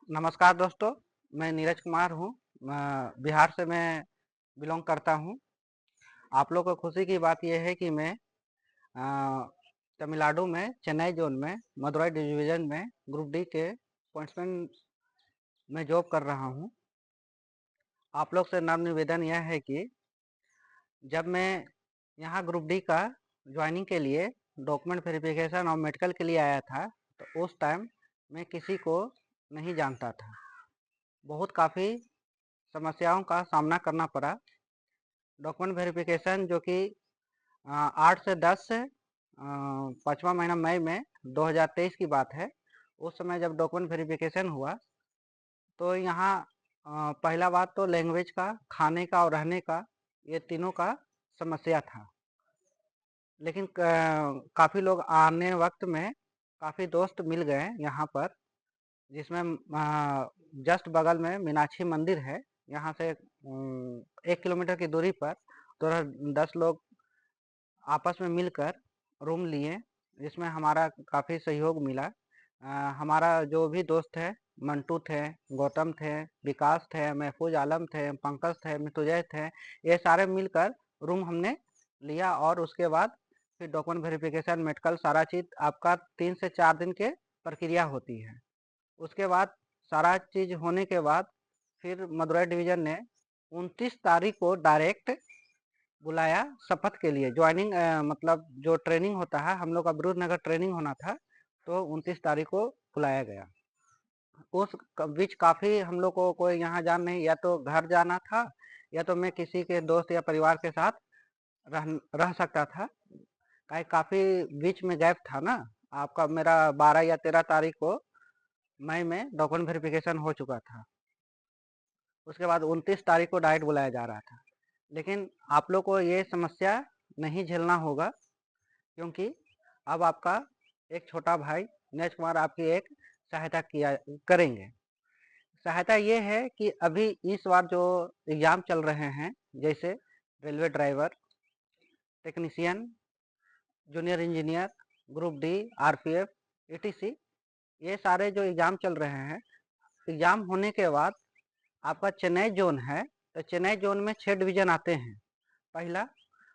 नमस्कार दोस्तों, मैं नीरज कुमार हूँ। बिहार से मैं बिलोंग करता हूँ। आप लोग को खुशी की बात यह है कि मैं तमिलनाडु में चेन्नई जोन में मदुरई डिवीज़न में ग्रुप डी के पॉइंट्समैन में जॉब कर रहा हूँ। आप लोग से नम्र निवेदन यह है कि जब मैं यहाँ ग्रुप डी का ज्वाइनिंग के लिए डॉक्यूमेंट वेरिफिकेशन और मेडिकल के लिए आया था, तो उस टाइम मैं किसी को नहीं जानता था। बहुत काफ़ी समस्याओं का सामना करना पड़ा। डॉक्यूमेंट वेरिफिकेशन जो कि 8 से 10 से 5वां महीना मई में 2023 की बात है। उस समय जब डॉक्यूमेंट वेरिफिकेशन हुआ तो यहाँ पहला बात तो लैंग्वेज का, खाने का और रहने का, ये तीनों का समस्या था। लेकिन काफ़ी लोग आने वक्त में काफ़ी दोस्त मिल गए यहाँ पर, जिसमें जस्ट बगल में मीनाक्षी मंदिर है। यहाँ से 1 किलोमीटर की दूरी पर तो 10 लोग आपस में मिलकर रूम लिए, जिसमें हमारा काफ़ी सहयोग मिला। हमारा जो भी दोस्त है, मंटू थे, गौतम थे, विकास थे, महफूज आलम थे, पंकज थे, मृत्युंजय थे, ये सारे मिलकर रूम हमने लिया। और उसके बाद फिर डॉक्यूमेंट वेरिफिकेशन, मेडिकल, सारा चीज़ आपका 3 से 4 दिन के प्रक्रिया होती है। उसके बाद सारा चीज़ होने के बाद फिर मदुरई डिवीज़न ने 29 तारीख को डायरेक्ट बुलाया शपथ के लिए। ज्वाइनिंग मतलब जो ट्रेनिंग होता है, हम लोग का विरुद्धनगर ट्रेनिंग होना था, तो 29 तारीख को बुलाया गया। उस बीच काफ़ी हम लोग को कोई यहाँ जान नहीं, या तो घर जाना था या तो मैं किसी के दोस्त या परिवार के साथ रह सकता था। काफ़ी बीच में गैप था ना। आपका मेरा 12 या 13 तारीख को मई में डॉक्यूमेंट वेरिफिकेशन हो चुका था। उसके बाद 29 तारीख को डायरेक्ट बुलाया जा रहा था। लेकिन आप लोग को ये समस्या नहीं झेलना होगा, क्योंकि अब आपका एक छोटा भाई नीरज कुमार आपकी एक सहायता किया करेंगे। सहायता ये है कि अभी इस बार जो एग्ज़ाम चल रहे हैं, जैसे railway driver, technician, junior engineer, group D, RPF, ATC, ये सारे जो एग्ज़ाम चल रहे हैं, एग्ज़ाम होने के बाद आपका चेन्नई जोन है, तो चेन्नई जोन में 6 डिवीज़न आते हैं। पहला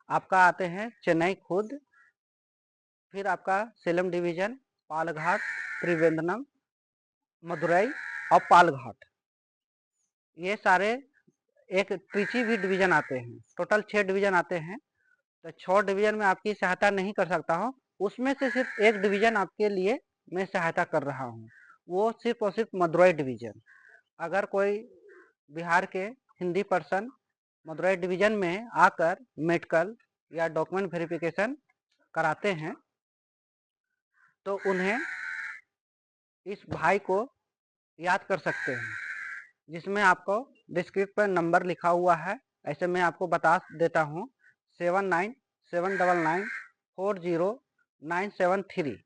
आपका आते हैं चेन्नई खुद, फिर आपका सेलम डिवीज़न, पालघाट, त्रिवेंद्रम, मदुरई और पालघाट, ये सारे, एक ट्रिची भी डिवीज़न आते हैं। टोटल 6 डिवीज़न आते हैं। तो 6 डिवीज़न में आपकी सहायता नहीं कर सकता हूँ। उसमें से सिर्फ एक डिवीज़न आपके लिए मैं सहायता कर रहा हूँ, वो सिर्फ और सिर्फ मदुरई डिवीज़न। अगर कोई बिहार के हिंदी पर्सन मदुरई डिवीज़न में आकर मेडिकल या डॉक्यूमेंट वेरिफिकेशन कराते हैं, तो उन्हें इस भाई को याद कर सकते हैं, जिसमें आपको डिस्क्रिप्शन पर नंबर लिखा हुआ है। ऐसे मैं आपको बता देता हूँ, 7979440973,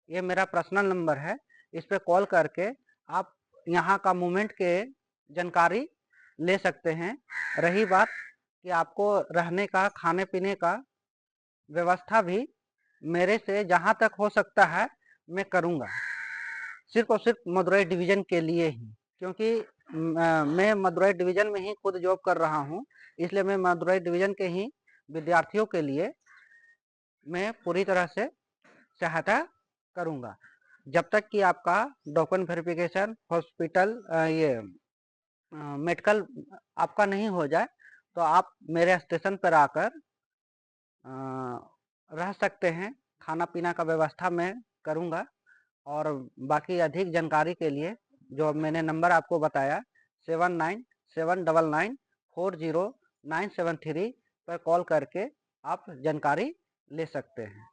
ये मेरा पर्सनल नंबर है। इस पर कॉल करके आप यहाँ का मूवमेंट के जानकारी ले सकते हैं। रही बात कि आपको रहने का, खाने पीने का व्यवस्था भी मेरे से जहाँ तक हो सकता है मैं करूँगा, सिर्फ और सिर्फ मदुरई डिवीज़न के लिए ही। क्योंकि मैं मदुरई डिवीज़न में ही खुद जॉब कर रहा हूँ, इसलिए मैं मदुरई डिवीज़न के ही विद्यार्थियों के लिए मैं पूरी तरह से सहायता करूँगा। जब तक कि आपका डॉक्यूमेंट वेरिफिकेशन, हॉस्पिटल, ये मेडिकल आपका नहीं हो जाए, तो आप मेरे स्टेशन पर आकर रह सकते हैं। खाना पीना का व्यवस्था मैं करूँगा। और बाकी अधिक जानकारी के लिए जो मैंने नंबर आपको बताया, 7979940973 पर कॉल करके आप जानकारी ले सकते हैं।